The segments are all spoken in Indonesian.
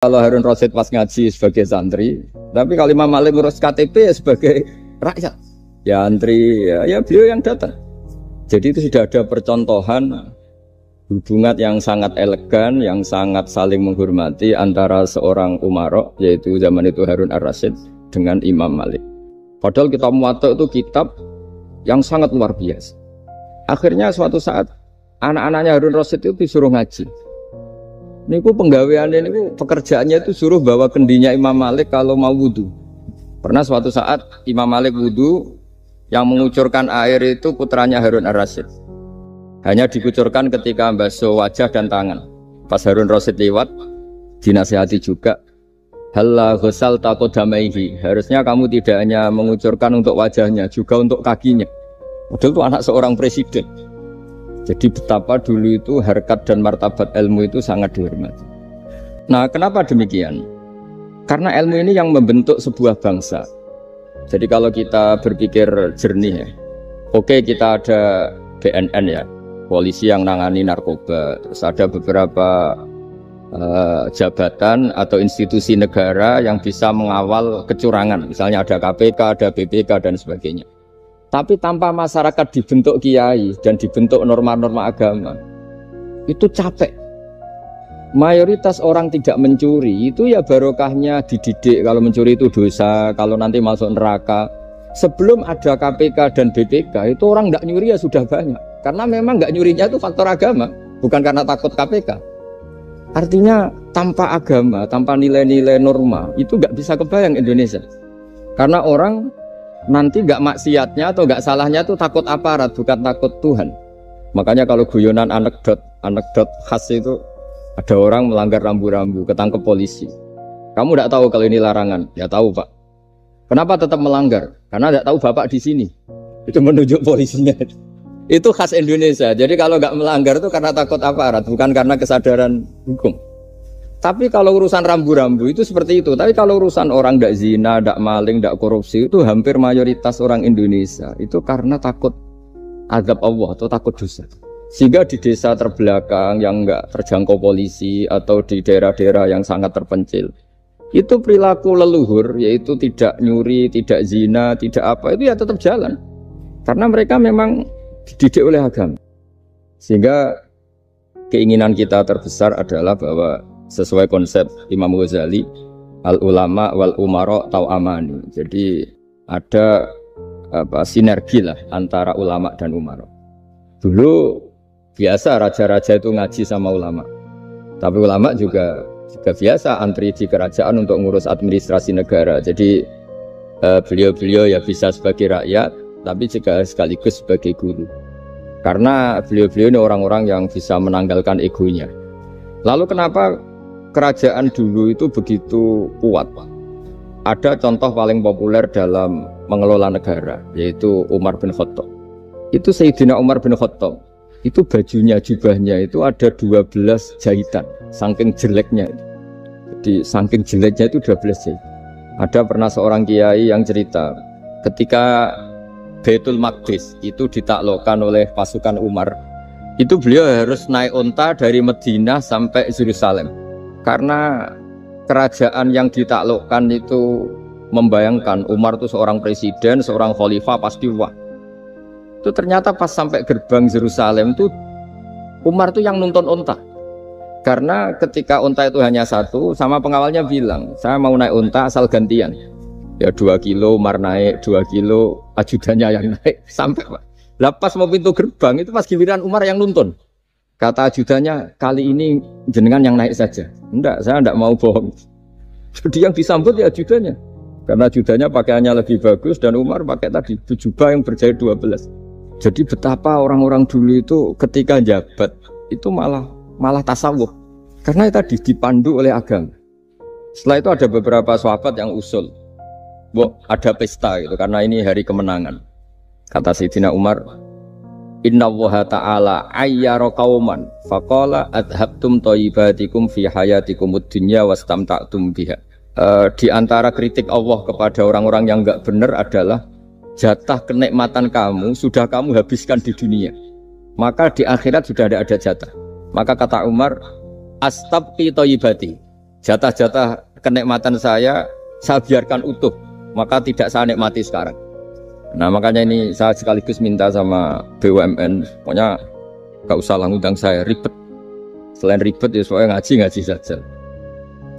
Kalau Harun Rasid pas ngaji sebagai santri, tapi kalau Imam Malik ngurus KTP ya sebagai rakyat, ya antri, ya beliau yang datang. Jadi itu sudah ada percontohan hubungan yang sangat elegan, yang sangat saling menghormati antara seorang Umaro, yaitu zaman itu Harun Ar-Rasyid, dengan Imam Malik. Padahal kitab Muwatta itu kitab yang sangat luar biasa. Akhirnya suatu saat anak-anaknya Harun Rasyid itu disuruh ngaji. Niku penggaweannya niku pekerjaannya itu suruh bawa kendinya Imam Malik kalau mau wudu. Pernah suatu saat Imam Malik wudu, yang mengucurkan air itu putranya Harun Ar-Rasyid. Hanya dikucurkan ketika basuh wajah dan tangan. Pas Harun Rasyid lewat, dinasihati juga. Halla ghusal taqodamaihi. Harusnya kamu tidak hanya mengucurkan untuk wajahnya, juga untuk kakinya. Padahal itu anak seorang presiden. Jadi betapa dulu itu harkat dan martabat ilmu itu sangat dihormati. Nah, kenapa demikian? Karena ilmu ini yang membentuk sebuah bangsa. Jadi kalau kita berpikir jernih ya, oke, kita ada BNN ya, polisi yang nangani narkoba, terus ada beberapa jabatan atau institusi negara yang bisa mengawal kecurangan, misalnya ada KPK, ada BPK dan sebagainya. Tapi tanpa masyarakat dibentuk kiai dan dibentuk norma-norma agama, itu capek. Mayoritas orang tidak mencuri, itu ya barokahnya dididik. Kalau mencuri itu dosa, kalau nanti masuk neraka. Sebelum ada KPK dan BPK, itu orang tidak nyuri ya sudah banyak. Karena memang nggak nyurinya itu faktor agama, bukan karena takut KPK. Artinya tanpa agama, tanpa nilai-nilai norma, itu nggak bisa kebayang Indonesia. Karena orang nanti nggak maksiatnya atau nggak salahnya itu takut aparat, bukan takut Tuhan. Makanya kalau guyonan anekdot khas itu, ada orang melanggar rambu-rambu, ketangkep polisi. Kamu tidak tahu kalau ini larangan? Ya tahu Pak. Kenapa tetap melanggar? Karena tidak tahu Bapak di sini. Itu menunjuk polisinya. Itu khas Indonesia. Jadi kalau nggak melanggar itu karena takut aparat, bukan karena kesadaran hukum. Tapi kalau urusan rambu-rambu itu seperti itu. Tapi kalau urusan orang tidak zina, tidak maling, tidak korupsi, itu hampir mayoritas orang Indonesia itu karena takut azab Allah atau takut dosa. Sehingga di desa terbelakang yang enggak terjangkau polisi atau di daerah-daerah yang sangat terpencil, itu perilaku leluhur, yaitu tidak nyuri, tidak zina, tidak apa, itu ya tetap jalan. Karena mereka memang dididik oleh agama. Sehingga keinginan kita terbesar adalah bahwa sesuai konsep Imam Ghazali, al-ulama wal umara tau'amani. Jadi ada sinergi lah antara ulama dan umara. Dulu biasa raja-raja itu ngaji sama ulama. Tapi ulama juga biasa antri di kerajaan untuk ngurus administrasi negara. Jadi beliau-beliau ya bisa sebagai rakyat, tapi juga sekaligus sebagai guru. Karena beliau-beliau ini orang-orang yang bisa menanggalkan egonya. Lalu kenapa kerajaan dulu itu begitu kuat? Ada contoh paling populer dalam mengelola negara, yaitu Umar bin Khattab. Itu Sayyidina Umar bin Khattab, itu bajunya, jubahnya itu ada 12 jahitan, saking jeleknya. Jadi saking jeleknya itu 12 jahitan. Ada pernah seorang kiai yang cerita, ketika Baitul Maqdis itu ditaklukkan oleh pasukan Umar, itu beliau harus naik unta dari Madinah sampai Yerusalem. Karena kerajaan yang ditaklukkan itu membayangkan Umar itu seorang presiden, seorang khalifah, pasti wah. Itu ternyata pas sampai gerbang Yerusalem itu Umar itu yang nuntun unta. Karena ketika unta itu hanya satu, sama pengawalnya bilang, saya mau naik unta asal gantian. Ya 2 kilo Umar naik, 2 kilo ajudannya yang naik, sampai Pak. Lepas mau pintu gerbang itu pas giliran Umar yang nuntun. Kata ajudannya, kali ini jenengan yang naik saja. Enggak, saya enggak mau bohong. Jadi yang disambut ya ajudannya. Karena ajudannya pakaiannya lebih bagus dan Umar pakai tadi jubah yang berjahit 12. Jadi betapa orang-orang dulu itu ketika jabat itu malah tasawuf. Karena tadi dipandu oleh agama. Setelah itu ada beberapa sahabat yang usul, ada pesta gitu karena ini hari kemenangan. Kata Sayyidina Umar, Inna Allaha ta'ala ayyara qauman faqala adhabtum thayyibatikum fi hayatikumud dunya wastamta'tum biha. Di antara kritik Allah kepada orang-orang yang enggak benar adalah jatah kenikmatan kamu sudah kamu habiskan di dunia, maka di akhirat sudah tidak ada jatah. Maka kata Umar, astabqi thayyibati, Jatah-jatah kenikmatan saya biarkan utuh, maka tidak saya nikmati sekarang. Nah makanya ini saya sekaligus minta sama BUMN, pokoknya gak usah ngundang saya ribet. Selain ribet ya soalnya ngaji saja.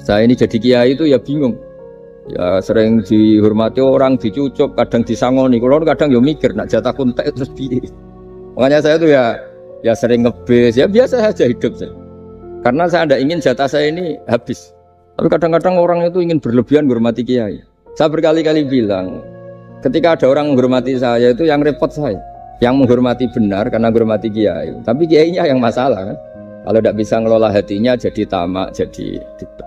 Saya ini jadi kiai itu ya bingung. Ya sering dihormati orang, dicucuk, kadang disangoni. Kalau kadang ya mikir nak jatah kontak terus piye. Makanya saya tuh ya sering ngebes, ya biasa saja hidup saya. Karena saya tidak ingin jatah saya ini habis. Tapi kadang-kadang orang itu ingin berlebihan menghormati kiai. Saya berkali-kali bilang, ketika ada orang menghormati saya itu yang repot saya. Yang menghormati benar karena menghormati kiai. Tapi kiainya yang masalah kan. Kalau tidak bisa ngelola hatinya jadi tamak, jadi gitu.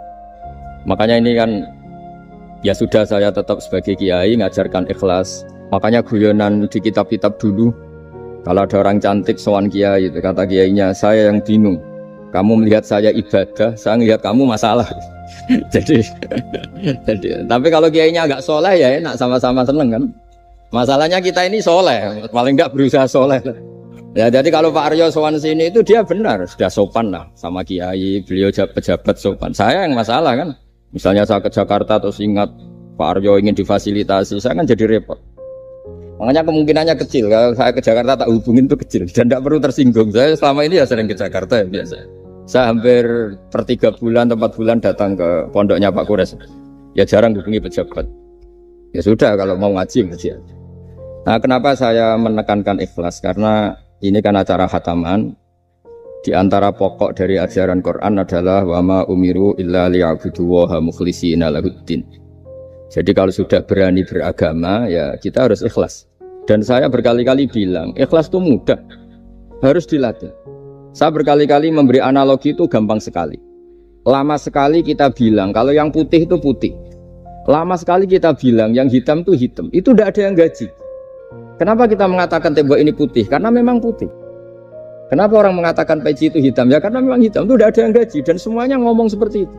Makanya ini kan ya sudah saya tetap sebagai kiai ngajarkan ikhlas. Makanya guyonan di kitab-kitab dulu kalau ada orang cantik sowan kiai itu kata kiainya, saya yang bingung. Kamu melihat saya ibadah, saya melihat kamu masalah. jadi tapi kalau kiainya agak soleh ya enak sama-sama seneng kan. Masalahnya kita ini soleh, paling enggak berusaha soleh. Ya jadi kalau Pak Aryo sowan sini itu dia benar sudah sopan lah sama kiai, beliau pejabat sopan. Saya yang masalah kan. Misalnya saya ke Jakarta terus ingat Pak Aryo ingin difasilitasi, saya kan jadi repot. Makanya kemungkinannya kecil, kalau saya ke Jakarta tak hubungin itu kecil dan tidak perlu tersinggung. Saya selama ini ya sering ke Jakarta ya biasa. Saya hampir per 3 bulan atau 4 bulan datang ke pondoknya Pak Kures. Ya jarang hubungi pejabat. Ya sudah kalau mau ngaji aja. Nah kenapa saya menekankan ikhlas? Karena ini kan acara khataman. Di antara pokok dari ajaran Quran adalah wa ma umiru illa liya'budullaha mukhlishina lahuddin. Jadi kalau sudah berani beragama ya kita harus ikhlas. Dan saya berkali-kali bilang, ikhlas itu mudah. Harus dilatih. Saya berkali-kali memberi analogi itu gampang sekali. Lama sekali kita bilang kalau yang putih itu putih. Lama sekali kita bilang yang hitam itu hitam. Itu tidak ada yang gaji. Kenapa kita mengatakan tembok ini putih? Karena memang putih. Kenapa orang mengatakan peci itu hitam? Ya karena memang hitam itu tidak ada yang gaji dan semuanya ngomong seperti itu.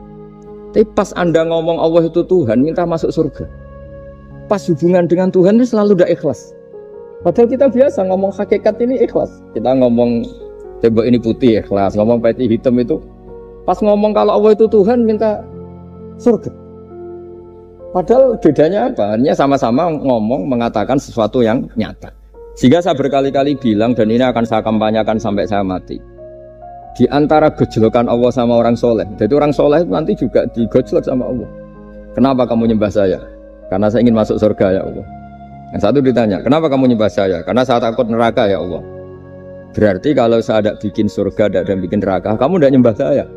Tapi pas Anda ngomong Allah itu Tuhan, minta masuk surga. Pas hubungan dengan Tuhan itu selalu tidak ikhlas. Padahal kita biasa ngomong hakikat ini ikhlas. Kita ngomong tembok ini putih ikhlas, ngomong peci hitam itu. Pas ngomong kalau Allah itu Tuhan, minta surga. Padahal bedanya apa? Hanya sama-sama ngomong mengatakan sesuatu yang nyata. Sehingga saya berkali-kali bilang dan ini akan saya kampanyakan sampai saya mati. Di antara gejolokan Allah sama orang soleh. Jadi orang soleh itu nanti juga digojlok sama Allah. Kenapa kamu nyembah saya? Karena saya ingin masuk surga ya Allah. Yang satu ditanya, kenapa kamu nyembah saya? Karena saya takut neraka ya Allah. Berarti kalau saya ada bikin surga, ada bikin neraka, kamu tidak nyembah saya.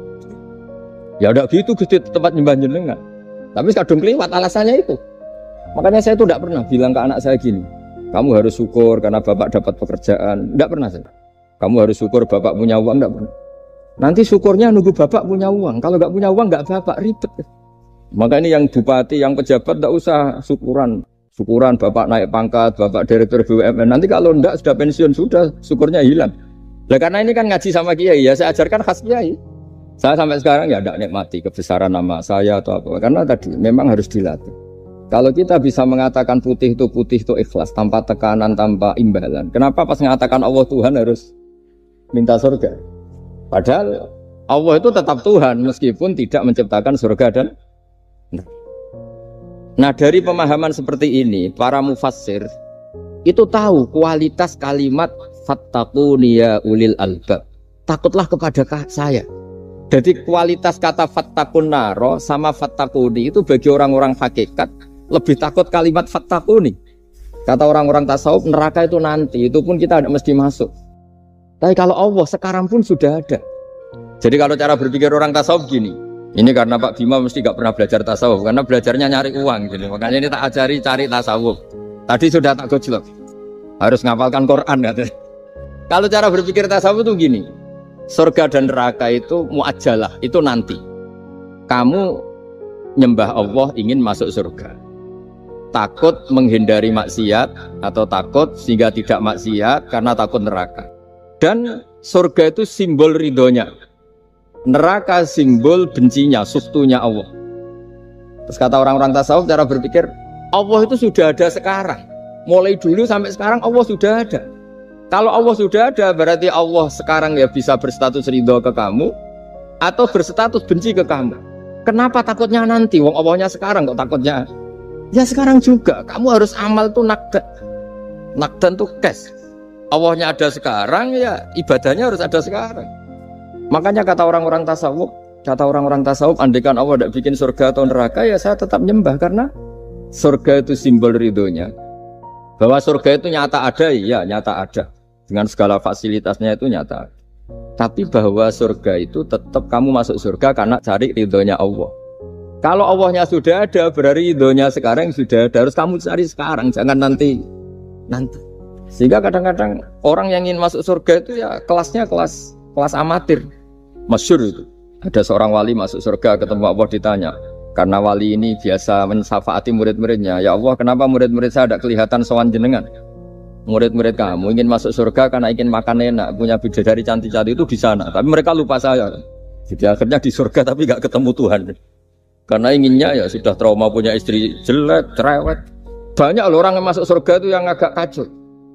Ya udah gitu Gusti tempat nyembah jenengan. Tapi kadung keliwat alasannya itu. Makanya saya itu tidak pernah bilang ke anak saya gini. Kamu harus syukur karena bapak dapat pekerjaan. Tidak pernah saya. Kamu harus syukur bapak punya uang. Tidak pernah. Nanti syukurnya nunggu bapak punya uang. Kalau nggak punya uang nggak bapak ribet. Maka ini yang bupati, yang pejabat tidak usah syukuran. Syukuran bapak naik pangkat, bapak direktur BUMN. Nanti kalau enggak sudah pensiun sudah syukurnya hilang. Nah karena ini kan ngaji sama kiai ya saya ajarkan khas kiai. Saya sampai sekarang ya tidak nikmati kebesaran nama saya atau apa. Karena tadi memang harus dilatih. Kalau kita bisa mengatakan putih itu ikhlas, tanpa tekanan, tanpa imbalan. Kenapa pas mengatakan Allah Tuhan harus minta surga? Padahal Allah itu tetap Tuhan meskipun tidak menciptakan surga dan nah dari pemahaman seperti ini, para mufassir itu tahu kualitas kalimat fattaquni ya ulil albab. Takutlah kepada saya. Jadi kualitas kata fattaqun naro sama fattaquni itu bagi orang-orang hakikat lebih takut kalimat fattaquni. Kata orang-orang tasawuf neraka itu nanti, itu pun kita tidak mesti masuk. Tapi kalau Allah sekarang pun sudah ada. Jadi kalau cara berpikir orang tasawuf gini, ini karena Pak Bima mesti gak pernah belajar tasawuf, karena belajarnya nyari uang. Jadi makanya ini tak ajari cari tasawuf. Tadi sudah tak gojlok, harus ngapalkan Quran katanya. Kalau cara berpikir tasawuf itu gini, surga dan neraka itu muajjalah, itu nanti. Kamu nyembah Allah ingin masuk surga. Takut menghindari maksiat atau takut sehingga tidak maksiat karena takut neraka. Dan surga itu simbol ridhonya, neraka simbol bencinya, sustunya Allah. Terus kata orang-orang tasawuf cara berpikir Allah itu sudah ada sekarang. Mulai dulu sampai sekarang Allah sudah ada. Kalau Allah sudah ada berarti Allah sekarang ya bisa berstatus ridho ke kamu atau berstatus benci ke kamu. Kenapa takutnya nanti? Wong Allahnya sekarang kok takutnya? Ya sekarang juga. Kamu harus amal tuh nakdan. Nakdan tuh cash. Allahnya ada sekarang, ya ibadahnya harus ada sekarang. Makanya kata orang-orang tasawuf, andaikan Allah tidak bikin surga atau neraka, ya saya tetap nyembah karena surga itu simbol ridhonya. Bahwa surga itu nyata ada, ya nyata ada. Dengan segala fasilitasnya itu nyata. Tapi bahwa surga itu tetap kamu masuk surga karena cari ridhonya Allah. Kalau Allahnya sudah ada, berarti ridhonya sekarang sudah ada. Harus kamu cari sekarang, jangan nanti. Sehingga kadang-kadang orang yang ingin masuk surga itu ya kelasnya kelas amatir. Masyhur itu. Ada seorang wali masuk surga ketemu Allah ditanya. Karena wali ini biasa mensyafaati murid-muridnya. Ya Allah, kenapa murid-murid saya tidak kelihatan sowan jenengan? Murid-murid kamu ingin masuk surga karena ingin makan enak, punya bidadari cantik-cantik itu di sana. Tapi mereka lupa saya. Jadi akhirnya di surga tapi nggak ketemu Tuhan. Karena inginnya ya sudah trauma punya istri jelek, cerewet. Banyak loh orang yang masuk surga itu yang agak kacau.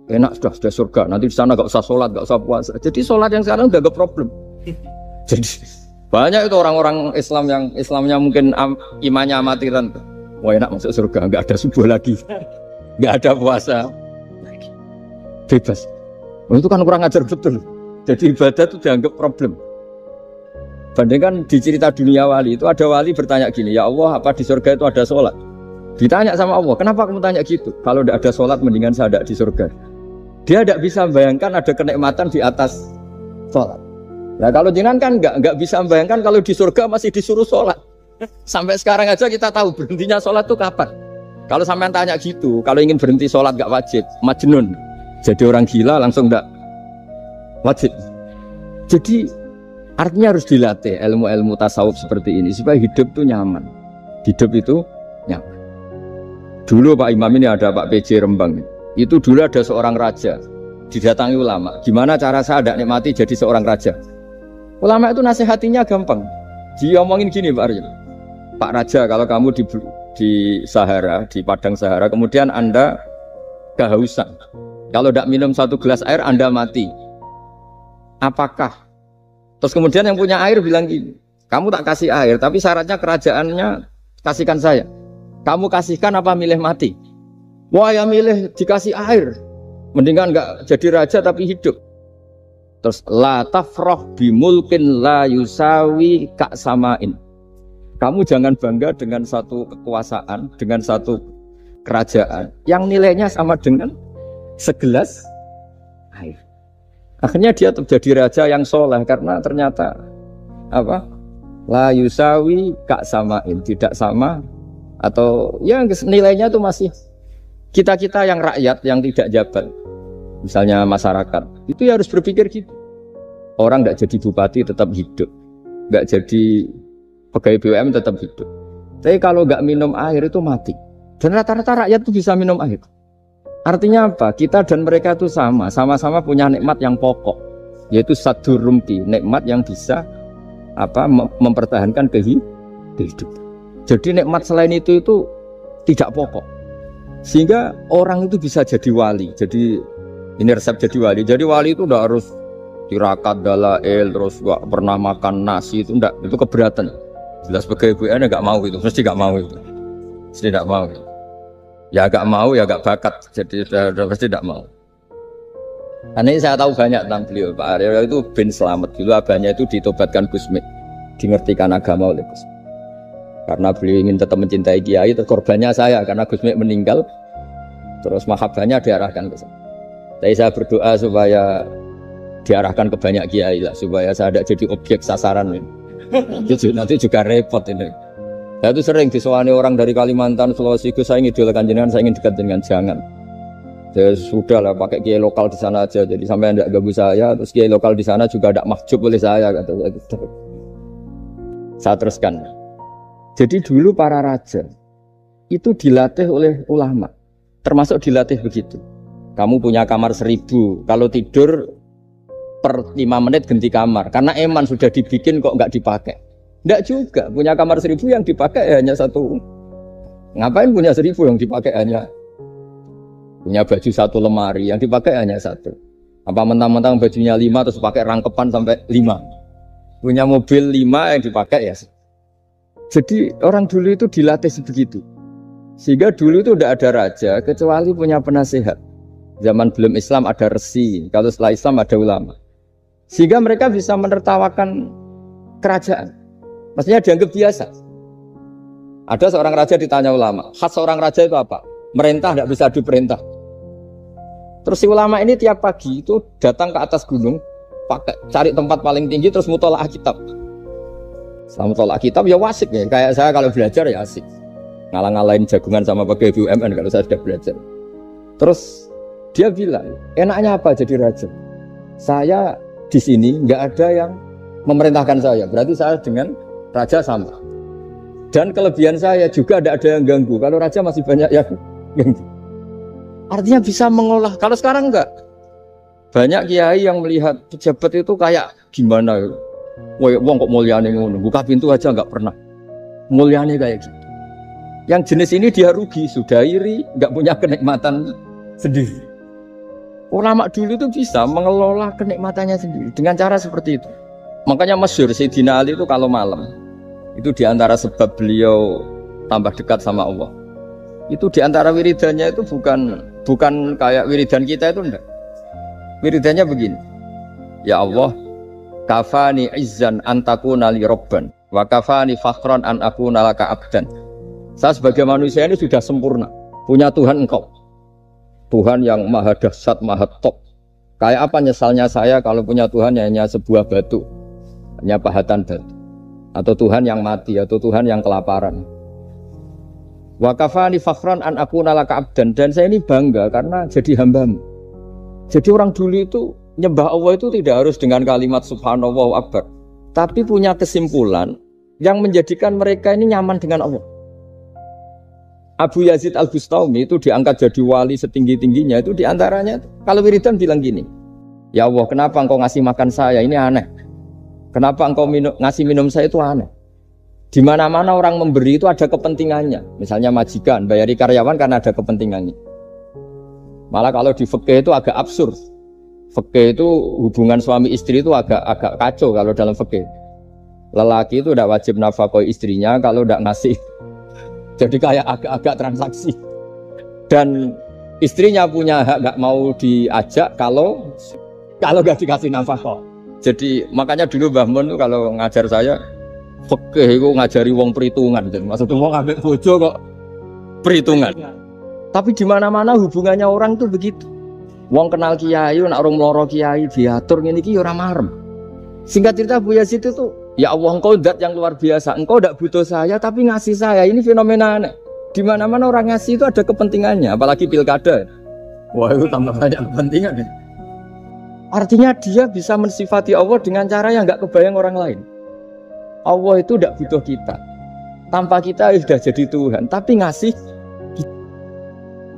Enak sudah surga, nanti di sana nggak usah sholat, nggak usah puasa. Jadi sholat yang sekarang udah gak problem. Jadi banyak itu orang-orang Islam yang Islamnya mungkin imannya amatiran. Wah enak masuk surga, nggak ada subuh lagi, nggak ada puasa, bebas. Oh, itu kan kurang ajar betul. Jadi ibadah itu dianggap problem. Bandingkan di cerita dunia wali itu ada wali bertanya gini, ya Allah apa di surga itu ada sholat? Ditanya sama Allah, kenapa kamu tanya gitu? Kalau tidak ada sholat mendingan saya tidak di surga. Dia tidak bisa membayangkan ada kenikmatan di atas sholat. Nah kalau jenengan kan nggak bisa membayangkan kalau di surga masih disuruh sholat. Sampai sekarang aja kita tahu berhentinya sholat itu kapan. Kalau sampean tanya gitu, kalau ingin berhenti sholat nggak wajib, majnun. Jadi orang gila langsung nggak wajib. Jadi artinya harus dilatih ilmu-ilmu tasawuf seperti ini supaya hidup itu nyaman. Hidup itu nyaman. Dulu Pak Imam ini ada Pak PJ Rembang. Itu dulu ada seorang raja didatangi ulama. Gimana cara saya tidak nikmati jadi seorang raja? Ulama itu nasihatinya gampang. Dia omongin gini Pak Aryo. Pak Raja, kalau kamu di Sahara, di padang Sahara, kemudian Anda kehausan. Kalau tidak minum satu gelas air, Anda mati. Apakah? Terus kemudian yang punya air bilang gini, kamu tak kasih air, tapi syaratnya kerajaannya kasihkan saya. Kamu kasihkan apa milih mati? Wah ya milih dikasih air. Mendingan nggak jadi raja tapi hidup. Terus la tafrah bimulkin la yusawi kak samain. Kamu jangan bangga dengan satu kekuasaan, dengan satu kerajaan yang nilainya sama dengan segelas air. Akhirnya dia terjadi raja yang soleh karena ternyata apa? La yusawi kak samain, tidak sama atau ya nilainya itu masih kita yang rakyat yang tidak jabat. Misalnya masyarakat, itu ya harus berpikir gitu. Orang nggak jadi bupati tetap hidup, nggak jadi pegawai BUMN tetap hidup. Tapi kalau nggak minum air itu mati. Dan rata-rata rakyat itu bisa minum air. Artinya apa? Kita dan mereka itu sama-sama punya nikmat yang pokok, yaitu sadur rumpi, nikmat yang bisa mempertahankan kehidupan. Jadi nikmat selain itu tidak pokok. Sehingga orang itu bisa jadi wali. Jadi ini resep jadi wali. Jadi wali itu udah harus tirakat dalail, terus gak pernah makan nasi itu enggak, itu keberatan. Jelas sebagai BUMN enggak mau itu, mesti enggak mau itu. Mesti enggak mau. Ya enggak mau ya enggak bakat. Jadi udah pasti enggak mau. Ini saya tahu banyak tentang beliau. Pak Aryo itu bin selamat. Dulu abahnya itu ditobatkan Gusmi, dimengertikan agama oleh Gusmi. Karena beliau ingin tetap mencintai kiai, korbannya saya karena Gus Mek meninggal, terus mahabbahnya diarahkan ke saya. Tapi saya berdoa supaya diarahkan ke banyak kiai lah, supaya saya tidak jadi objek sasaran. Nanti juga repot ini. Saya itu sering disewani orang dari Kalimantan, Sulawesi, saya ingin idolakan jenengan, saya ingin dekat dengan jangan. Ya sudah lah, pakai kiai lokal di sana aja. Jadi sampai tidak ganggu saya, terus kiai lokal di sana juga tidak mahjub oleh saya. Saya teruskan. Jadi dulu para raja itu dilatih oleh ulama, termasuk dilatih begitu. Kamu punya kamar 1000, kalau tidur per 5 menit ganti kamar. Karena eman sudah dibikin kok nggak dipakai. Nggak juga, punya kamar 1000 yang dipakai hanya satu. Ngapain punya 1000 yang dipakai hanya? Punya baju satu lemari yang dipakai hanya satu. Apa mentang-mentang bajunya 5 terus pakai rangkepan sampai 5. Punya mobil 5 yang dipakai ya. Jadi orang dulu itu dilatih sebegitu. Sehingga dulu itu tidak ada raja kecuali punya penasehat. Zaman belum Islam ada resi, kalau setelah Islam ada ulama. Sehingga mereka bisa menertawakan kerajaan. Maksudnya dianggap biasa. Ada seorang raja ditanya ulama, khas seorang raja itu apa? Merintah tidak bisa diperintah. Terus si ulama ini tiap pagi itu datang ke atas gunung, cari tempat paling tinggi terus mutolaah kitab. Setelah mutolaah kitab ya wasik ya, kayak saya kalau belajar ya asik. Ngalang-ngalain jagungan sama pegawai BUMN kalau saya sudah belajar. Terus dia bilang, enaknya apa jadi raja? Saya di sini nggak ada yang memerintahkan saya, berarti saya dengan raja sama. Dan kelebihan saya juga tidak ada yang ganggu. Kalau raja masih banyak yang ganggu. Artinya bisa mengolah. Kalau sekarang enggak. Banyak kiai yang melihat pejabat itu kayak gimana? Wong kok mulyane ngono, buka pintu aja nggak pernah. Mulyane kayak gitu. Yang jenis ini dia rugi, sudah iri, nggak punya kenikmatan sendiri. Ulama dulu itu bisa mengelola kenikmatannya sendiri dengan cara seperti itu. Makanya masyhur Sayyidina Ali itu kalau malam itu diantara sebab beliau tambah dekat sama Allah. Itu diantara wiridannya itu bukan kayak wiridan kita itu enggak. Wiridannya begini. Ya Allah, kafani izzan an takuna li rabban wa kafani fakhran an akuna laka abdan. Saya sebagai manusia ini sudah sempurna, punya Tuhan engkau. Tuhan yang maha dahsyat, maha top. Kayak apa nyesalnya saya kalau punya Tuhan hanya sebuah batu, hanya pahatan batu. Atau Tuhan yang mati, atau Tuhan yang kelaparan. Wa kafani fakhran an akuna laka abdan. Dan saya ini bangga karena jadi hambamu. Jadi orang dulu itu nyembah Allah itu tidak harus dengan kalimat subhanallah akbar, tapi punya kesimpulan yang menjadikan mereka ini nyaman dengan Allah. Abu Yazid Al-Bustami itu diangkat jadi wali setinggi-tingginya itu diantaranya kalau wiridan bilang gini, ya Allah kenapa engkau ngasih makan saya, ini aneh. Kenapa engkau ngasih minum saya itu aneh. Di mana-mana orang memberi itu ada kepentingannya. Misalnya majikan bayari karyawan karena ada kepentingannya. Malah kalau di fikih itu agak absurd. Fikih itu hubungan suami istri itu agak kacau kalau dalam fikih. Lelaki itu tidak wajib nafkah istrinya kalau tidak ngasih. Jadi kayak agak-agak transaksi. Dan istrinya punya hak nggak mau diajak kalau nggak dikasih nafkah. Jadi makanya dulu Mbah Mun tuh kalau ngajar saya fikih itu ngajari wong perhitungan. Maksudnya wong ambek bojo kok perhitungan. Tapi di mana-mana hubungannya orang tuh begitu. Wong kenal kiai, nak orang meloro kiai diatur ngene iki ora marem. Singkat cerita Bu Yazid itu, ya Allah engkau zat yang luar biasa. Engkau tidak butuh saya tapi ngasih saya. Ini fenomena aneh. Di mana-mana orang ngasih itu ada kepentingannya, apalagi pilkada. Wah, itu tambah banyak kepentingan. Artinya dia bisa mensifati Allah dengan cara yang enggak kebayang orang lain. Allah itu tidak butuh kita. Tanpa kita sudah jadi Tuhan, tapi ngasih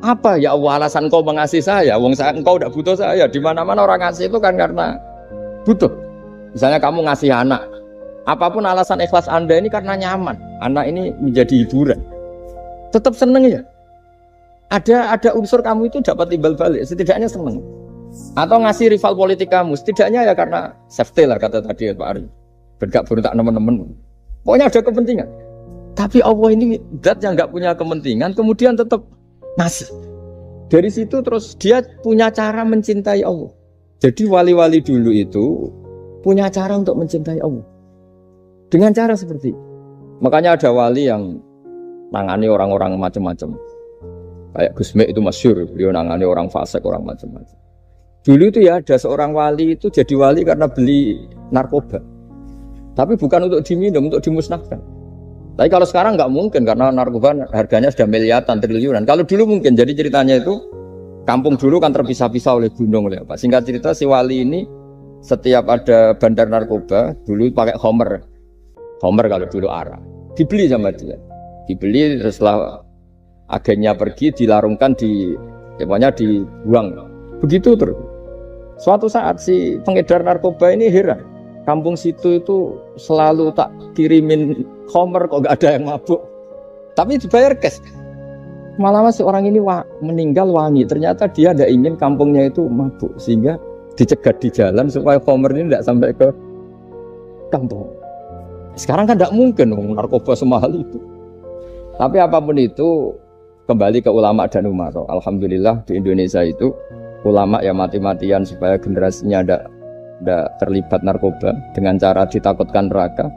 apa ya Allah alasan kau mengasih saya? Engkau tidak butuh saya. Di mana-mana orang ngasih itu kan karena butuh. Misalnya kamu ngasih anak, apapun alasan ikhlas Anda ini karena nyaman. Anak ini menjadi hiburan. Tetap seneng ya. Ada unsur kamu itu dapat timbal balik. Setidaknya seneng. Atau ngasih rival politik kamu, setidaknya ya karena safety lah kata tadi Pak Ari. Bergak berontak teman-teman. Pokoknya ada kepentingan. Tapi Allah ini zat yang nggak punya kepentingan, kemudian tetap ngasih. Dari situ terus dia punya cara mencintai Allah. Jadi wali-wali dulu itu punya cara untuk mencintai Allah. Dengan cara seperti itu. Makanya ada wali yang nangani orang-orang macam-macam. Kayak Gusme itu masyhur, beliau nangani orang fasik, orang macam-macam. Dulu itu ya ada seorang wali itu jadi wali karena beli narkoba. Tapi bukan untuk diminum, untuk dimusnahkan. Tapi kalau sekarang nggak mungkin karena narkoba harganya sudah miliaran, triliunan. Kalau dulu mungkin. Jadi ceritanya itu kampung dulu kan terpisah-pisah oleh gunung, oleh apa. Singkat cerita si wali ini setiap ada bandar narkoba dulu pakai homer kalau dulu arah. Dibeli sama dia. Dibeli setelah agennya pergi dilarungkan pokoknya dibuang. Begitu terus. Suatu saat si pengedar narkoba ini heran. Kampung situ itu selalu tak kirimin homer kok gak ada yang mabuk. Tapi dibayar cash. Malah si orang ini meninggal wangi. Ternyata dia tidak ingin kampungnya itu mabuk. Sehingga dicegat di jalan supaya homer ini tidak sampai ke kampung. Sekarang kan tidak mungkin narkoba semahal itu. Tapi apapun itu kembali ke ulama dan umaro. Alhamdulillah di Indonesia itu ulama yang mati-matian supaya generasinya tidak terlibat narkoba dengan cara ditakutkan neraka.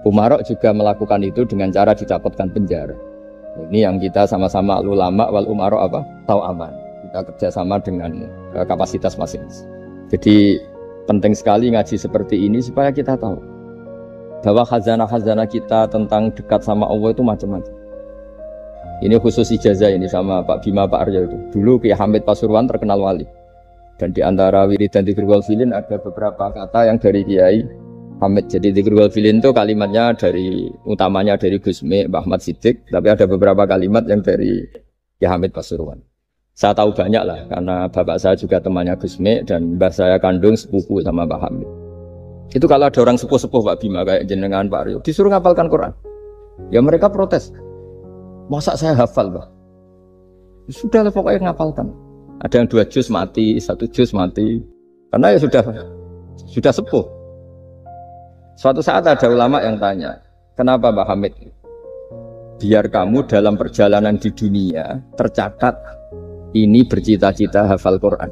Umaro juga melakukan itu dengan cara ditakutkan penjara. Ini yang kita sama-sama ulama wal umaro apa? Tahu aman. Kita kerjasama dengan kapasitas masing-masing. Jadi penting sekali ngaji seperti ini supaya kita tahu bahwa khazanah-khazanah kita tentang dekat sama Allah itu macam-macam. Ini khusus ijazah ini sama Pak Bima, Pak Aryo itu. Dulu Kiai Hamid Pasuruan terkenal wali. Dan di antara wirid dan dzikrul walfilin ada beberapa kata yang dari Kiai Hamid. Jadi dzikrul walfilin itu kalimatnya utamanya dari Gusmi, Mbah Ahmad Siddiq. Tapi ada beberapa kalimat yang dari Kiai Hamid Pasuruan. Saya tahu banyak lah, karena bapak saya juga temannya Gusmi dan mbah saya kandung sepupu sama Mbah Hamid. Itu kalau ada orang sepuh-sepuh Pak Bima kayak jenengan Pak Aryo, disuruh ngapalkan Quran. Ya mereka protes. Masa saya hafal, Pak? Sudah lah pokoknya ngapalkan. Ada yang 2 juz mati, 1 juz mati. Karena ya sudah sepuh. Suatu saat ada ulama yang tanya, kenapa Mbah Hamid? Biar kamu dalam perjalanan di dunia tercatat ini bercita-cita hafal Quran.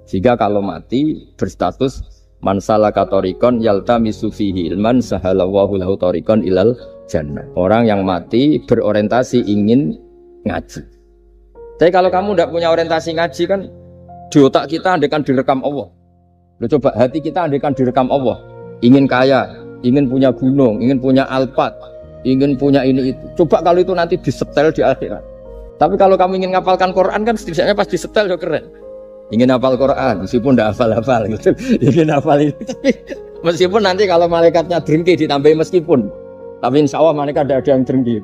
Sehingga kalau mati berstatus man salaka thoriqan yaltamisu fihi ilman sahalallahu lahu thoriqan ilal jannah. Orang yang mati berorientasi ingin ngaji. Tapi kalau kamu tidak punya orientasi ngaji kan di otak kita andaikan direkam Allah. Loh, coba hati kita andaikan direkam Allah. Ingin kaya, ingin punya gunung, ingin punya alpat, ingin punya ini itu. Coba kalau itu nanti disetel di akhirat. Tapi kalau kamu ingin ngapalkan Quran kan setidaknya pas disetel ya keren. Ingin hafal Quran meskipun tidak hafal-hafal gitu. Ingin hafal itu. Meskipun nanti kalau malaikatnya drengki ditambahin meskipun. Tapi insya Allah mereka tidak ada yang drengki.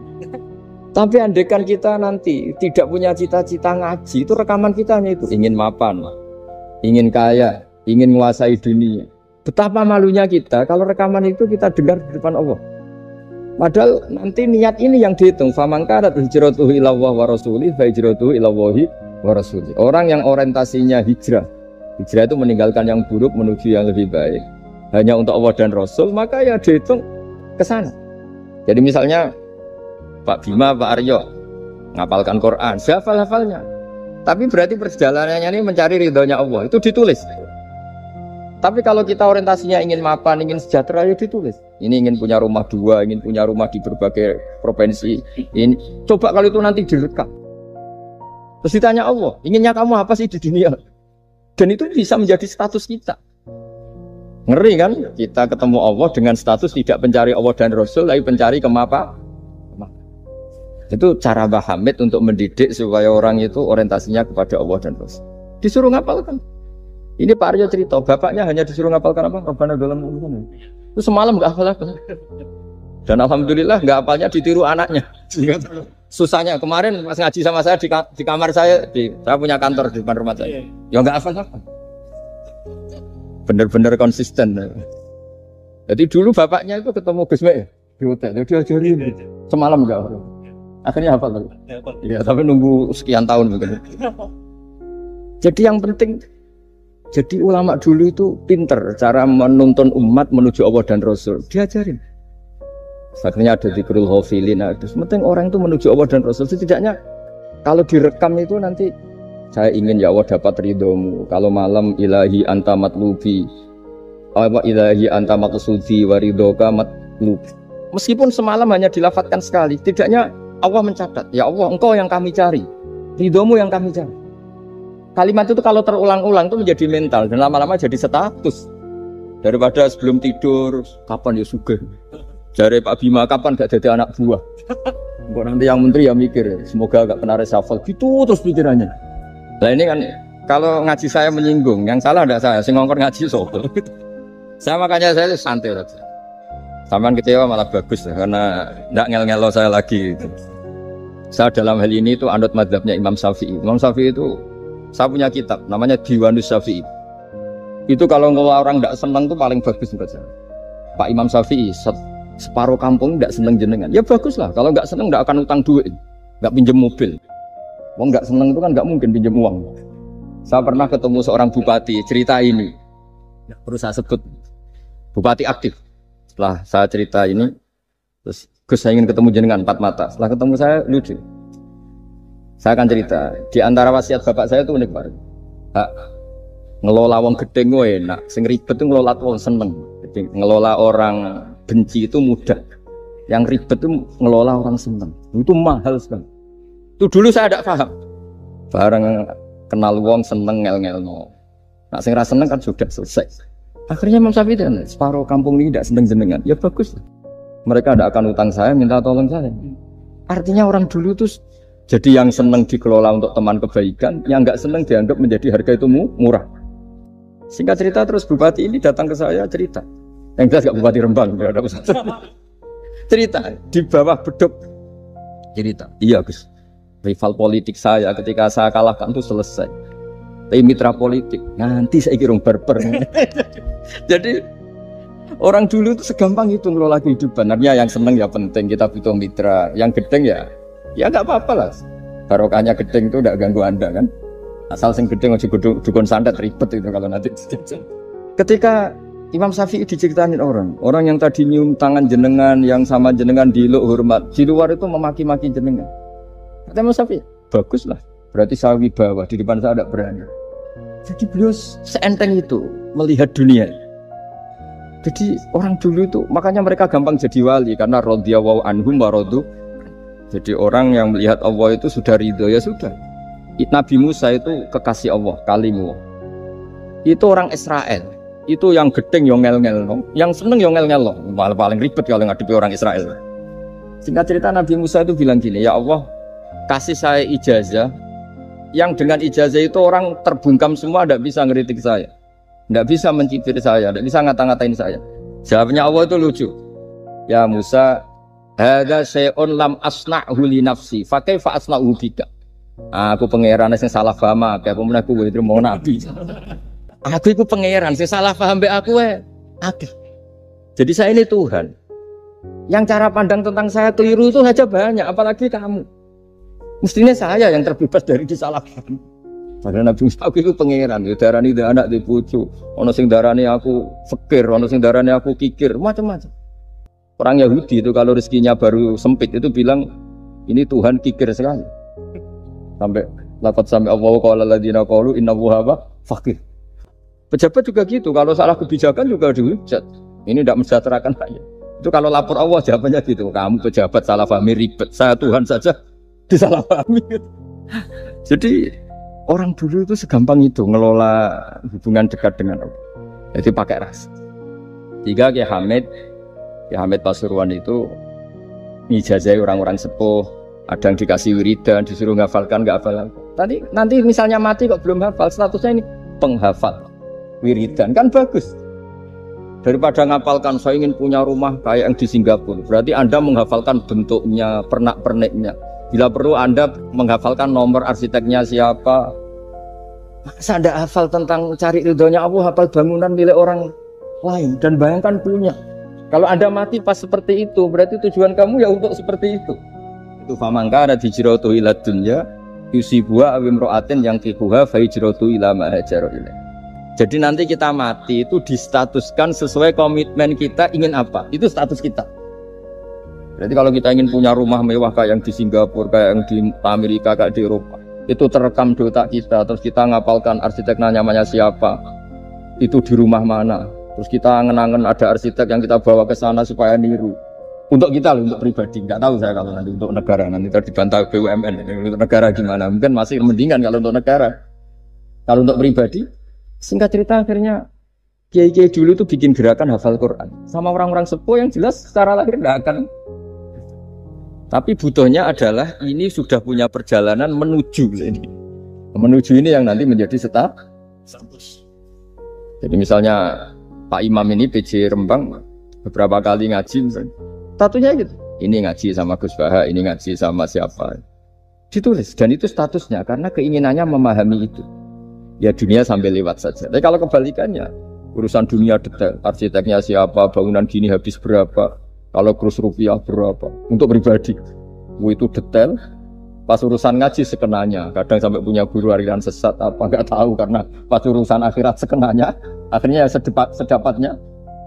Tapi andaikan kita nanti tidak punya cita-cita ngaji, itu rekaman kita hanya itu. Ingin mapan, ingin kaya, ingin menguasai dunia. Betapa malunya kita kalau rekaman itu kita dengar di depan Allah. Padahal nanti niat ini yang dihitung. Faman kanat hijratuhu ilallah wa rasulih fa hijratuhu ilallahi wa rasulih. Orang yang orientasinya hijrah. Hijrah itu meninggalkan yang buruk menuju yang lebih baik. Hanya untuk Allah dan Rasul, maka ya dihitung ke sana. Jadi misalnya Pak Bima, Pak Aryo ngapalkan Quran, hafal-hafalnya. Tapi berarti perjalanannya ini mencari ridhonya Allah. Itu ditulis. Tapi kalau kita orientasinya ingin mapan, ingin sejahtera, ya ditulis. Ini ingin punya rumah 2, ingin punya rumah di berbagai provinsi. Ini coba kalau itu nanti direkam. Terus ditanya Allah, inginnya kamu apa sih di dunia? Dan itu bisa menjadi status kita. Ngeri kan? Kita ketemu Allah dengan status tidak pencari Allah dan Rasul, tapi pencari kemapa? Itu cara Mbah Hamid untuk mendidik supaya orang itu orientasinya kepada Allah dan Rasul. Disuruh ngapalkan. Ini Pak Aryo cerita, bapaknya hanya disuruh ngapalkan apa? Rabbana dalam urusan. Itu semalam nggak hafal. Dan alhamdulillah nggak hafalnya ditiru anaknya. Susahnya kemarin pas ngaji sama saya di kamar saya, saya punya kantor di depan rumah saya. Ya nggak hafal. Bener-bener konsisten. Jadi dulu bapaknya itu ketemu Gus Mek di hotel, dia diajarin semalam nggak hafal. Akhirnya hafal. Ya tapi nunggu sekian tahun mungkin. Jadi yang penting. Jadi ulama dulu itu pinter cara menuntun umat menuju Allah dan Rasul. Diajarin. Akhirnya ada dzikrul ghafilin. Penting orang itu menuju Allah dan Rasul. Setidaknya kalau direkam itu nanti saya ingin ya Allah dapat ridhomu. Kalau malam ilahi anta matlubi. Ilahi anta maqsudi wa ridhoka matlubi. Meskipun semalam hanya dilafadzkan sekali, setidaknya Allah mencatat. Ya Allah, engkau yang kami cari. Ridhomu yang kami cari. Kalimat itu kalau terulang-ulang itu menjadi mental dan lama-lama jadi status. Daripada sebelum tidur, kapan ya sugih. Jare Pak Bima kapan gak jadi anak buah. Kok nanti yang menteri ya mikir, semoga gak kena reshuffle. Gitu terus pikirannya. Nah ini kan kalau ngaji saya menyinggung, yang salah ada saya, sing ngongkor ngaji sopo. Saya makanya saya santai saja. Sampean kecewa malah bagus karena ndak ngel-ngelo saya lagi. Saya dalam hal ini itu anut mazhabnya Imam Syafi'i. Imam Syafi'i itu saya punya kitab, namanya Diwanus Syafi'i. Itu kalau orang tidak senang itu paling bagus menurut saya. Pak Imam Syafi'i, separuh kampung tidak senang jenengan. Ya bagus lah, kalau nggak senang tidak akan utang duit, nggak pinjam mobil. Wong nggak senang itu kan nggak mungkin pinjam uang. Saya pernah ketemu seorang bupati, cerita ini. Perlu saya sebut, bupati aktif. Setelah saya cerita ini, Terus Gus saya ingin ketemu jenengan empat mata. Setelah ketemu saya lucu. Saya akan cerita. Di antara wasiat bapak saya itu unik banget. Ngelola wong gedeng enak. Sing ribet itu ngelola wong seneng. Jadi ngelola orang benci itu mudah. Yang ribet itu ngelola orang seneng. Itu mahal sekali. Itu dulu saya tidak paham. Barang kenal wong seneng ngel-ngelno. Nah sing ra seneng kan sudah selesai. Akhirnya Imam Syafi'i itu separuh kampung ini tidak seneng jenengan. Ya bagus. Mereka tidak akan utang saya, minta tolong saya. Artinya orang dulu itu jadi yang seneng dikelola untuk teman kebaikan, yang nggak seneng dianggap menjadi harga itu murah. Singkat cerita terus bupati ini datang ke saya cerita. Yang jelas nggak bupati Rembang, ada usah. Cerita di bawah beduk. Cerita. Iya Gus. Rival politik saya ketika saya kalahkan itu selesai. Tapi mitra politik nanti saya kira berper. Jadi orang dulu itu segampang itu ngelola kehidupan. Artinya yang seneng ya penting, kita butuh mitra. Yang gedeng ya nggak apa-apa lah. Barokahnya gedeng itu nggak ganggu Anda kan. Asal sing gedeng aja dukun santet ribet itu kalau nanti. Ketika Imam Syafi'i diceritain orang yang tadi nyium tangan jenengan, yang sama jenengan diluk hormat, di luar itu memaki-maki jenengan. Kata Imam Syafi'i, bagus lah. Berarti saya wibawa, di depan saya tidak berani. Jadi beliau seenteng itu melihat dunia. Jadi orang dulu itu makanya mereka gampang jadi wali karena radhiyallahu anhum wa radu. Jadi orang yang melihat Allah itu sudah ridho ya sudah. Nabi Musa itu kekasih Allah, kalimu. Itu orang Israel. Itu yang gedeng yang ngel-ngel, yang seneng yang ngel-ngel. Malah paling ribet kalau ngadepi orang Israel. Singkat cerita Nabi Musa itu bilang gini, ya Allah kasih saya ijazah. Yang dengan ijazah itu orang terbungkam semua tidak bisa ngeritik saya. Tidak bisa mencibir saya, tidak bisa ngata-ngatain saya. Jawabnya Allah itu lucu. Ya Musa, hadza syai'un lam asna'hu li nafsi, fa kaifa asna'hu bika. Aku pangeran sing salah paham akeh, pemen aku kuwi terima nabi. Aku iku pangeran sing salah paham mbek aku akeh. Jadi saya ini Tuhan. Yang cara pandang tentang saya keliru itu saja banyak, apalagi kamu. Mestinya saya yang terbebas dari disalahkan. Padahal Nabi Musa aku itu pangeran, ya darani anak di bojo, ono sing darani aku fakir, ono sing darani aku kikir, macam-macam. Orang Yahudi itu kalau rezekinya baru sempit itu bilang ini Tuhan kikir sekali. Sampai Allah qala alladziina qalu innallaha faqir. Pejabat juga gitu, kalau salah kebijakan juga dihujat. Ini tidak mensejahterakan rakyat. Itu kalau lapor Allah jawabannya gitu, kamu pejabat salah paham ribet, saya Tuhan saja disalahpahami. Jadi orang dulu itu segampang itu ngelola hubungan dekat dengan Allah. Jadi pakai ras. Tiga Kiai Hamid Pasuruan itu ijazah orang-orang sepuh, ada yang dikasih wiridan, disuruh ngafalkan nggak hafal. Nanti misalnya mati kok belum hafal, statusnya ini penghafal wiridan kan bagus. Daripada ngapalkan saya ingin punya rumah kayak yang di Singapura, berarti Anda menghafalkan bentuknya, pernak-perniknya. Bila perlu Anda menghafalkan nomor arsiteknya siapa. Masa Anda hafal tentang cari ridhonya Allah, hafal bangunan milik orang lain dan bayangkan punya. Kalau Anda mati pas seperti itu, berarti tujuan kamu ya untuk seperti itu. Itu famangka ada hijratu ila dunya yusibuha awim ro'atin yang kikuha fa hijratu ila ma hajaru ilaih. Jadi nanti kita mati itu distatuskan sesuai komitmen kita ingin apa. Itu status kita. Berarti kalau kita ingin punya rumah mewah kayak yang di Singapura, kayak yang di Amerika, kayak di Eropa, itu terekam di otak kita. Terus kita ngapalkan arsiteknya namanya siapa, itu di rumah mana. Terus kita angen-angen ada arsitek yang kita bawa ke sana supaya niru. Untuk kita loh, untuk pribadi. Nggak tahu saya kalau nanti untuk negara, nanti dibantah BUMN. Untuk negara gimana? Mungkin masih mendingan kalau untuk negara. Kalau untuk pribadi, singkat cerita akhirnya kiai-kiai dulu itu bikin gerakan hafal Quran. Sama orang-orang sepuh yang jelas secara lahir nggak akan. Tapi butuhnya adalah ini sudah punya perjalanan menuju ini. Menuju ini yang nanti menjadi status. Jadi misalnya Pak Imam ini PJ Rembang beberapa kali ngaji misalnya. Statusnya gitu. Ini ngaji sama Gus Baha, ini ngaji sama siapa. Ditulis dan itu statusnya karena keinginannya memahami itu. Ya dunia sambil lewat saja. Tapi kalau kebalikannya urusan dunia detail, arsiteknya siapa, bangunan gini habis berapa. Kalau kurs rupiah berapa untuk pribadi, itu detail. Pas urusan ngaji sekenanya, kadang sampai punya guru aliran sesat apa nggak tahu karena pas urusan akhirat sekenanya, akhirnya sedapatnya.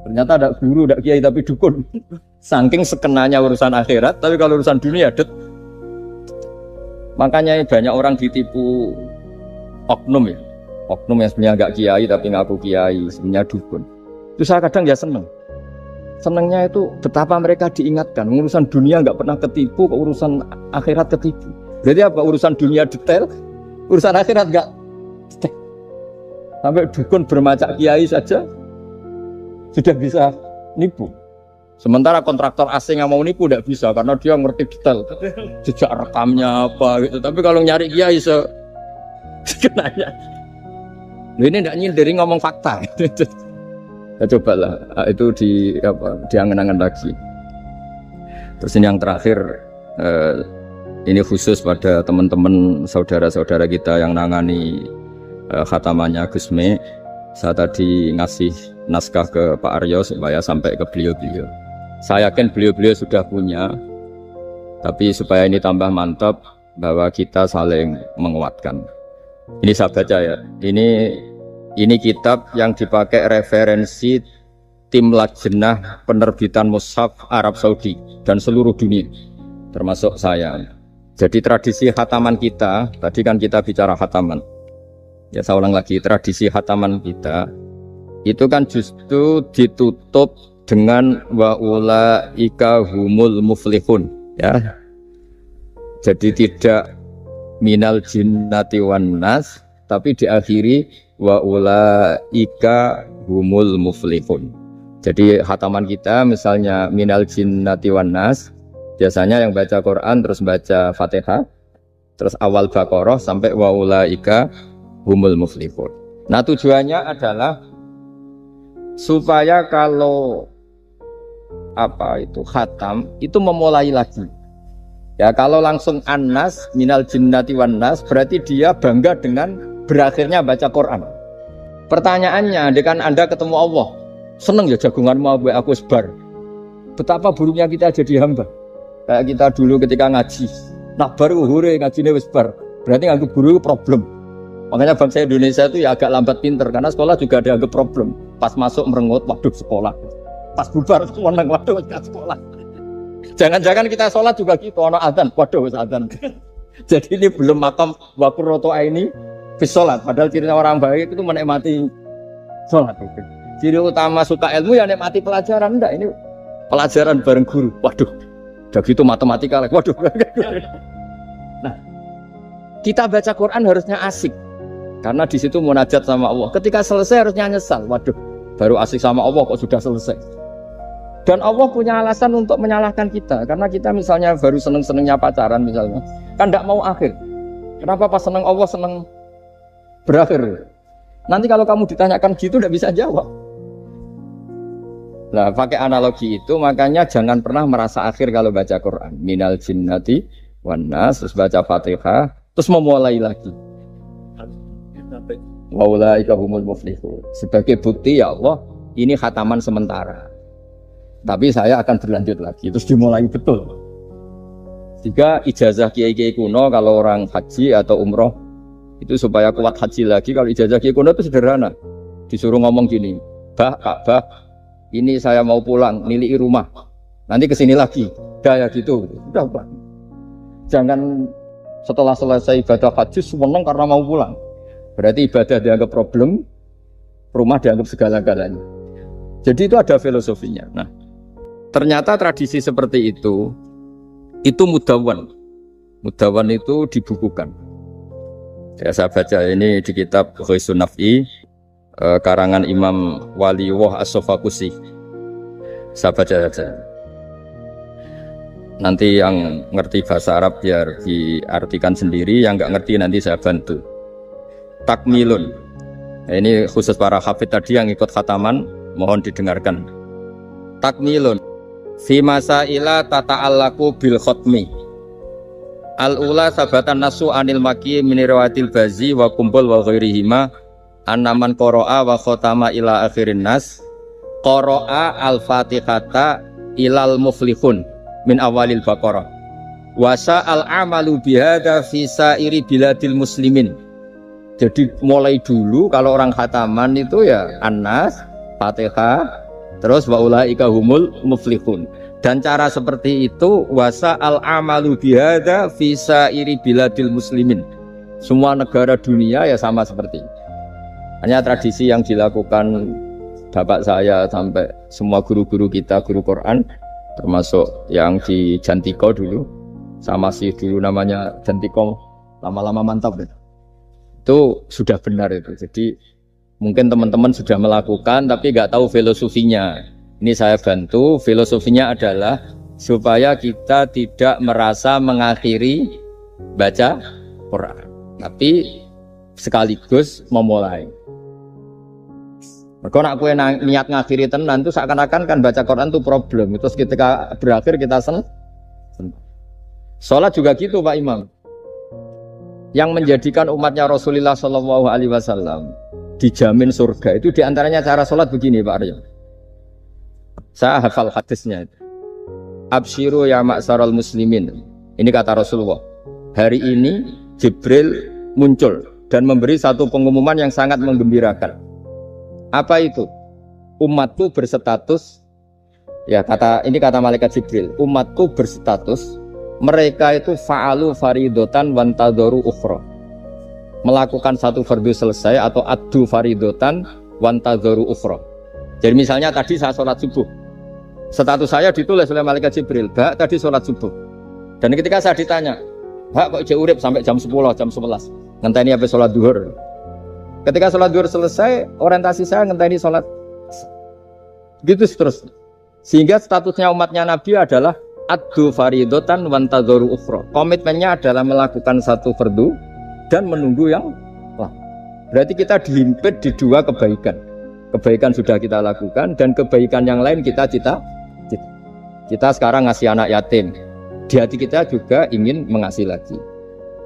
Ternyata ada guru, ada kiai tapi dukun. Saking sekenanya urusan akhirat, tapi kalau urusan dunia makanya banyak orang ditipu oknum ya. Oknum yang sebenarnya enggak kiai tapi ngaku kiai, sebenarnya dukun. Itu saya kadang ya seneng. Senengnya itu betapa mereka diingatkan. Urusan dunia enggak pernah ketipu, kok urusan akhirat ketipu. Berarti apa? Urusan dunia detail, urusan akhirat enggak detail. Sampai dukun bermacak kiai saja sudah bisa nipu. Sementara kontraktor asing yang mau nipu tidak bisa karena dia ngerti detail jejak rekamnya apa gitu. Tapi kalau nyari kiai sekenanya, ini tidak nyindir ngomong fakta. Ya, cobalah itu diangen-angen lagi. Terus ini yang terakhir, ini khusus pada teman-teman saudara-saudara kita yang nangani khatamannya Gusme. Saya tadi ngasih naskah ke Pak Aryo supaya sampai ke beliau-beliau. Saya yakin beliau-beliau sudah punya, tapi supaya ini tambah mantap bahwa kita saling menguatkan. Ini saya baca ya. Ini kitab yang dipakai referensi tim lajnah penerbitan mushaf Arab Saudi dan seluruh dunia, termasuk saya. Jadi tradisi khataman kita, tadi kan kita bicara khataman. Ya saya ulang lagi, tradisi khataman kita itu kan justru ditutup dengan wa ulaika humul muflihun ya. Jadi tidak minal jinnati wan nas, tapi diakhiri wa ulaika humul muflihun. Jadi khataman kita misalnya minal jinnati wan nas, biasanya yang baca Quran terus baca Fatihah, terus awal Baqarah sampai wa ulaika humul muflihun. Nah tujuannya adalah supaya kalau khatam itu memulai lagi. Ya kalau langsung an-nas minal jinnati wan nas berarti dia bangga dengan berakhirnya baca Quran. Pertanyaannya, dengan Anda ketemu Allah, seneng ya jagunganmu aku sebar. Betapa buruknya kita jadi hamba. Kayak kita dulu ketika ngaji. Nah baru hure ngajine wis bar. Berarti nganggep guru problem. Makanya bangsa Indonesia itu ya agak lambat pinter karena sekolah juga dianggap problem. Pas masuk merengut, waduh sekolah. Pas bubar menang, waduh enggak sekolah. Jangan-jangan kita sholat juga gitu, ono adzan, waduh wis adzan. Jadi ini belum makam wakuroto ini bis sholat. Padahal cirinya orang baik itu menikmati sholat. Ciri utama suka ilmu ya nikmati pelajaran. Enggak, ini pelajaran bareng guru. Waduh, udah gitu matematika lagi. Waduh. Nah, kita baca Quran harusnya asik. Karena di situ munajat sama Allah. Ketika selesai harusnya nyesal. Waduh, baru asik sama Allah kok sudah selesai. Dan Allah punya alasan untuk menyalahkan kita. Karena kita misalnya baru seneng-senengnya pacaran misalnya. Kan tidak mau akhir. Kenapa pas seneng Allah seneng berakhir? Nanti kalau kamu ditanyakan gitu tidak bisa jawab. Nah pakai analogi itu makanya jangan pernah merasa akhir kalau baca Quran. Minal jinnati wan nas, terus baca Fatihah, terus memulai lagi. Wa ulaika humul muflihun. Sebagai bukti ya Allah, ini khataman sementara. Tapi saya akan berlanjut lagi, terus dimulai betul. Jika ijazah kiai-kiai kuno kalau orang haji atau umroh itu supaya kuat haji lagi, kalau ijazah kiai kuno itu sederhana. Disuruh ngomong gini, Bah, ini saya mau pulang, nilai rumah. Nanti kesini lagi, udah ya gitu. Udah Pak. Jangan setelah selesai ibadah haji seneng karena mau pulang. Berarti ibadah dianggap problem, rumah dianggap segala-galanya. Jadi itu ada filosofinya. Nah, ternyata tradisi seperti itu mudawan. Mudawan itu dibukukan. Ya, saya baca ini di kitab Ghisun Naf'i, karangan Imam Waliwah As-Sofakusi. Saya baca saja. Nanti yang ngerti bahasa Arab biar diartikan sendiri, yang nggak ngerti nanti saya bantu. Takmilun. Nah, ini khusus para hafid tadi yang ikut khataman, mohon didengarkan. Takmilun. Fi masaila tata'allaku bil khotmi. Al-ula sabatan nasu anil maki min riwayatil bazi wa kumpul wa ghairihima annaman qara'a wa khotama ila akhirin nas qara'a al-fatihata ilal muflihun min awalil baqarah wa sa'al amalu bihada fi sa'iri biladil muslimin. Jadi mulai dulu kalau orang khataman itu ya An-Nas, Fatihah, terus wa ulaika humul muflihun. Dan cara seperti itu wasa al-amalu bihada visa iri biladil muslimin. Semua negara dunia ya sama seperti itu. Hanya tradisi yang dilakukan bapak saya sampai semua guru-guru kita, guru Quran, termasuk yang di Jantiko dulu, sama sih dulu namanya Jantiko, lama-lama mantap ya. Itu sudah benar itu. Jadi mungkin teman-teman sudah melakukan tapi nggak tahu filosofinya. Ini saya bantu, filosofinya adalah supaya kita tidak merasa mengakhiri baca Quran, tapi sekaligus memulai. Kalau nak kue niat ngakhiri tenan itu seakan-akan kan baca Quran itu problem. Terus ketika berakhir kita senang. Sholat juga gitu Pak Imam. Yang menjadikan umatnya Rasulullah SAW dijamin surga itu diantaranya cara sholat begini Pak Aryo. Saya hafal hadisnya itu. Absyiru ya ma'syaral muslimin. Ini kata Rasulullah. Hari ini Jibril muncul dan memberi satu pengumuman yang sangat menggembirakan. Apa itu? Umatku berstatus, ya ini kata malaikat Jibril. Umatku berstatus mereka itu fa'alu faridotan wantadoru ukhra. Melakukan satu fardu selesai atau addu faridotan wantadoru ukhra. Jadi misalnya tadi saya sholat subuh. Status saya ditulis oleh malaikat Jibril, Bak tadi sholat subuh. Dan ketika saya ditanya, Bak kok jauh urip sampai jam 10, jam 11 ngenteni habis sholat duhur. Ketika sholat duhur selesai, orientasi saya ngenteni sholat gitu terus. Sehingga statusnya umatnya Nabi adalah addu faridotan wantadoru ukhra. Komitmennya adalah melakukan satu fardu dan menunggu yang lain. Berarti kita dihimpit di dua kebaikan. Kebaikan sudah kita lakukan dan kebaikan yang lain kita sekarang ngasih anak yatim. Di hati kita juga ingin mengasih lagi.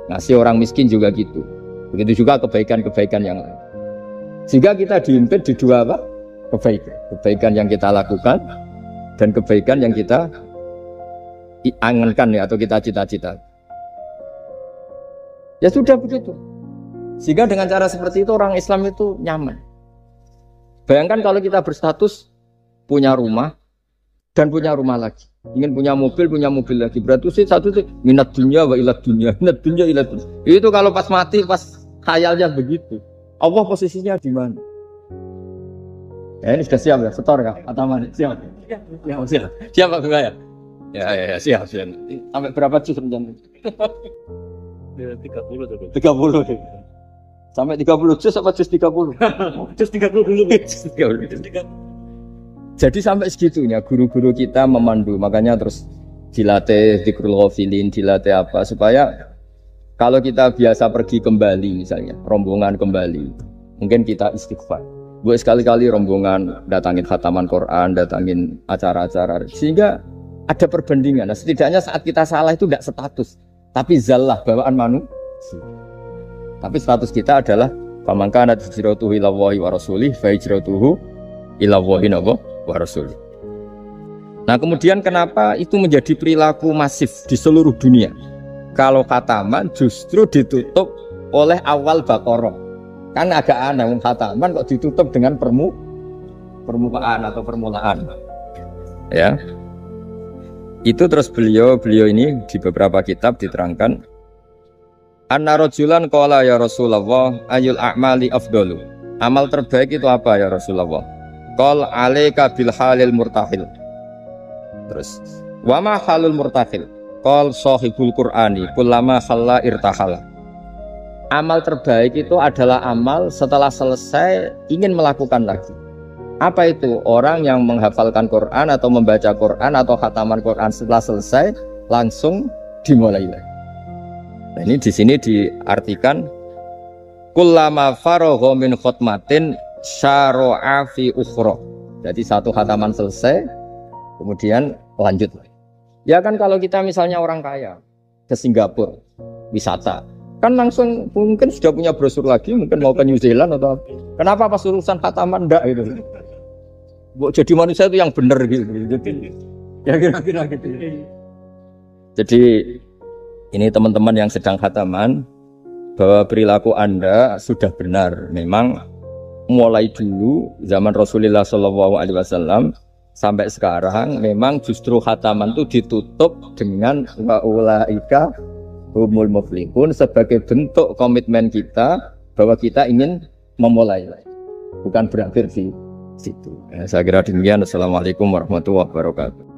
Ngasih orang miskin juga gitu. Begitu juga kebaikan-kebaikan yang lain. Sehingga kita dihimpit di dua apa? Kebaikan. Kebaikan yang kita lakukan dan kebaikan yang kita angankan ya, atau kita cita-cita. Ya sudah begitu. Sehingga dengan cara seperti itu orang Islam itu nyaman. Bayangkan kalau kita berstatus punya rumah dan punya rumah lagi, ingin punya mobil lagi, berarti sih satu itu minat dunia wa ilat dunia, minat dunia ilat dunia. Itu kalau pas mati, pas khayalnya begitu, Allah posisinya di mana? Ya ini sudah siap ya, setor kak, atau mana? Siap. Ya siap. Siap Pak Gaya. Ya siap. Sampai berapa juz rencana? 30. Sampai 30 juz apa juz 30? Juz 30 dulu. Jadi sampai segitunya guru-guru kita memandu, makanya terus dilatih dzikrul ghafilin, dilatih apa supaya kalau kita biasa pergi kembali misalnya, rombongan kembali, mungkin kita istighfar. Buat sekali-kali rombongan datangin khataman Quran, datangin acara-acara, sehingga ada perbandingan. Nah, setidaknya saat kita salah itu tidak status, tapi zallah, bawaan manusia. Tapi status kita adalah faman kana hijratuhu ila Allahi wa rasulih fa hijratuhu ila Allahi wa rasulih. Nah, kemudian kenapa itu menjadi perilaku masif di seluruh dunia? Kalau khataman justru ditutup oleh awal Baqarah. Kan agak aneh khataman kok ditutup dengan permukaan atau permulaan. Ya. Itu terus beliau ini di beberapa kitab diterangkan anna rajulan qala ya Rasulullah ayul a'mali afdalu. Amal terbaik itu apa ya Rasulullah? Qal alaika bil halil murtahil. Terus wa ma halul murtahil? Qal sahibul qur'ani kullama khalla irtahala. Amal terbaik itu adalah amal setelah selesai ingin melakukan lagi. Apa itu? Orang yang menghafalkan Quran atau membaca Quran atau khataman Quran setelah selesai langsung dimulai lagi. Nah, ini di sini diartikan kullama faragha min khutmatin syara'a fi ukhra. Jadi satu khataman selesai kemudian lanjut. Ya kan kalau kita misalnya orang kaya ke Singapura wisata, kan langsung mungkin sudah punya brosur lagi, mungkin mau ke New Zealand atau kenapa pas urusan khataman enggak gitu. Jadi manusia itu yang benar gitu. Ya kira-kira gitu. Jadi ini teman-teman yang sedang khataman, bahwa perilaku Anda sudah benar. Memang mulai dulu zaman Rasulullah SAW sampai sekarang memang justru khataman itu ditutup dengan wa ulaika humul muflihun sebagai bentuk komitmen kita bahwa kita ingin memulai, bukan berakhir di situ. Saya kira demikian. Assalamualaikum warahmatullahi wabarakatuh.